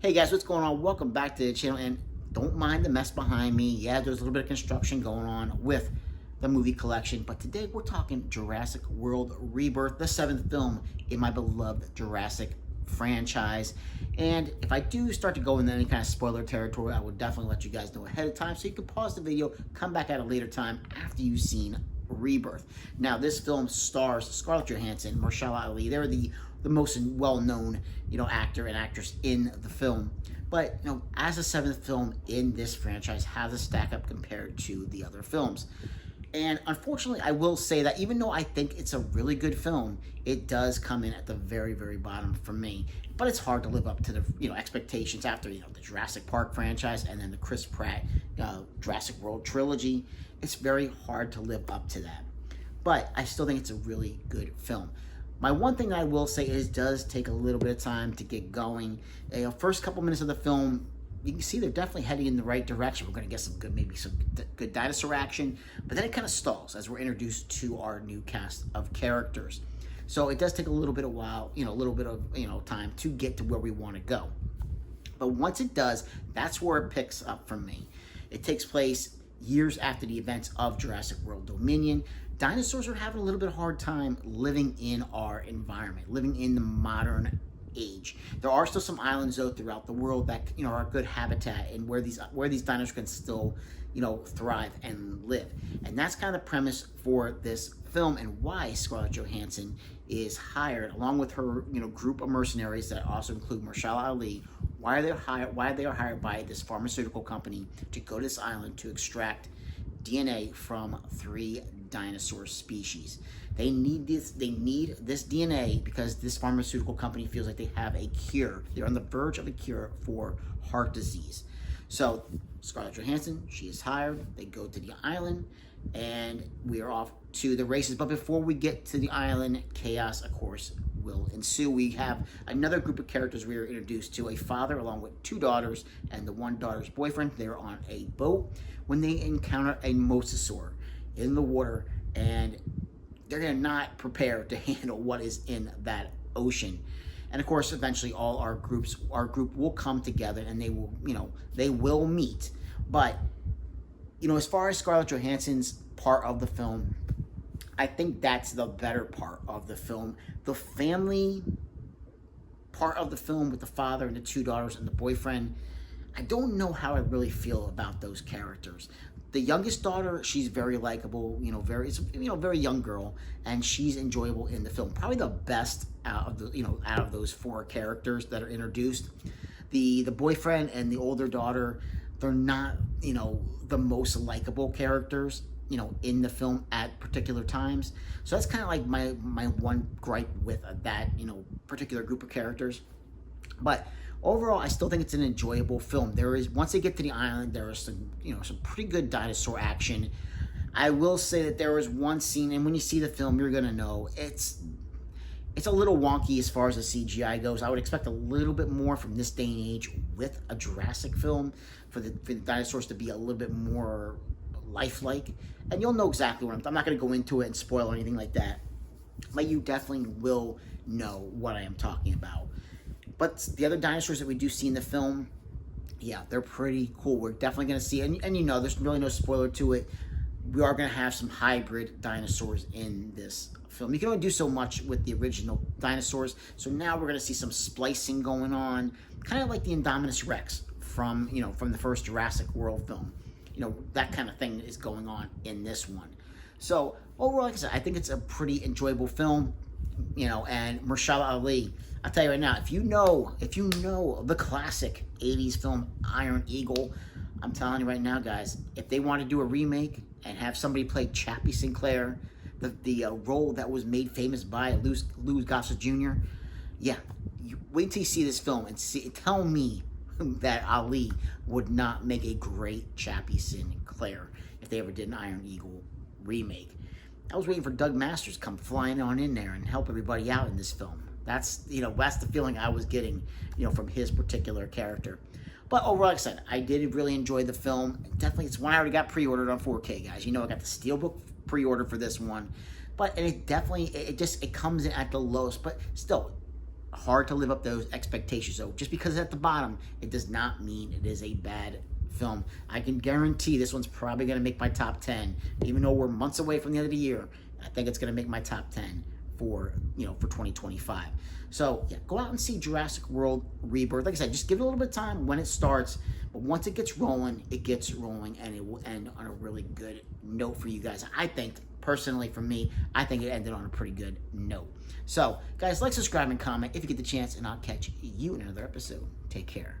Hey guys, what's going on? Welcome back to the channel, and don't mind the mess behind me. Yeah, there's a little bit of construction going on with the movie collection, but today we're talking Jurassic World Rebirth, the seventh film in my beloved Jurassic franchise. And if I do start to go into any kind of spoiler territory, I will definitely let you guys know ahead of time, so you can pause the video, come back at a later time after you've seen Rebirth. Now, this film stars Scarlett Johansson, Mahershala Ali. They're the most well-known, actor and actress in the film. But, as a seventh film in this franchise, how does it stack up compared to the other films? And unfortunately, I will say that even though I think it's a really good film, it does come in at the very, very bottom for me. But it's hard to live up to the expectations after the Jurassic Park franchise and then the Chris Pratt Jurassic World trilogy. It's very hard to live up to that. But I still think it's a really good film. My one thing that I will say is it does take a little bit of time to get going. First couple minutes of the film, you can see they're definitely heading in the right direction. We're going to get some good dinosaur action, but then it kind of stalls as we're introduced to our new cast of characters. So it does take a little bit of time to get to where we want to go. But once it does, that's where it picks up for me. It takes place years after the events of Jurassic World Dominion. Dinosaurs are having a little bit hard time living in our environment, living in the modern age. There are still some islands though throughout the world that are a good habitat and where these dinosaurs can still thrive and live. And that's kind of the premise for this film and why Scarlett Johansson is hired along with her group of mercenaries that also include Mahershala Ali. Why they are hired by this pharmaceutical company to go to this island to extract DNA from 3 dinosaur species. They need this DNA because this pharmaceutical company feels like they have a cure. They're on the verge of a cure for heart disease. So Scarlett Johansson, she is hired. They go to the island and we are off to the races. But before we get to the island, chaos, of course, will ensue. We have another group of characters we are introduced to, a father along with 2 daughters and the one daughter's boyfriend. They're on a boat when they encounter a mosasaur in the water, and they're not prepared to handle what is in that ocean. And of course, eventually our group will come together and they will meet. But as far as Scarlett Johansson's part of the film, I think that's the better part of the film. The family part of the film with the father and the 2 daughters and the boyfriend, I don't know how I really feel about those characters. The youngest daughter, she's very likable, very young girl, and she's enjoyable in the film. Probably the best out of those 4 characters that are introduced. The boyfriend and the older daughter, they're not, the most likable characters, in the film at particular times. So that's kind of like my one gripe with that, particular group of characters. But overall, I still think it's an enjoyable film. Once they get to the island, there is some pretty good dinosaur action. I will say that there was one scene, and when you see the film, you're gonna know it's a little wonky as far as the CGI goes. I would expect a little bit more from this day and age with a Jurassic film for the dinosaurs to be a little bit more lifelike. And you'll know exactly what I'm not going to go into it and spoil or anything like that, but you definitely will know what I am talking about. But the other dinosaurs that we do see in the film, yeah, they're pretty cool. We're definitely going to see, and there's really no spoiler to it. We are going to have some hybrid dinosaurs in this film. You can only do so much with the original dinosaurs, so now we're going to see some splicing going on, kind of like the Indominus Rex from the first Jurassic World film. That kind of thing is going on in this one. So overall, like I said, I think it's a pretty enjoyable film. And Mahershala Ali, I'll tell you right now, if you know the classic 80s film Iron Eagle, I'm telling you right now, guys, if they want to do a remake and have somebody play Chappie Sinclair, the role that was made famous by Louis Gossett Jr., yeah, wait till you see this film and tell me that Ali would not make a great Chappie Sinclair if they ever did an Iron Eagle remake. I was waiting for Doug Masters to come flying on in there and help everybody out in this film. That's the feeling I was getting, from his particular character. But overall, like I said, I did really enjoy the film. Definitely, it's one I already got pre-ordered on 4K, guys. I got the Steelbook pre-order for this one. But it definitely, it comes in at the lowest, but still, hard to live up those expectations. So just because it's at the bottom, it does not mean it is a bad film. I can guarantee this one's probably going to make my top 10, even though we're months away from the end of the year. I think it's going to make my top 10 for 2025. So yeah, go out and see Jurassic World Rebirth. Like I said, just give it a little bit of time when it starts, but once it gets rolling, and it will end on a really good note for you guys. I think, personally, for me, I think it ended on a pretty good note. So guys, like, subscribe, and comment if you get the chance, and I'll catch you in another episode. Take care.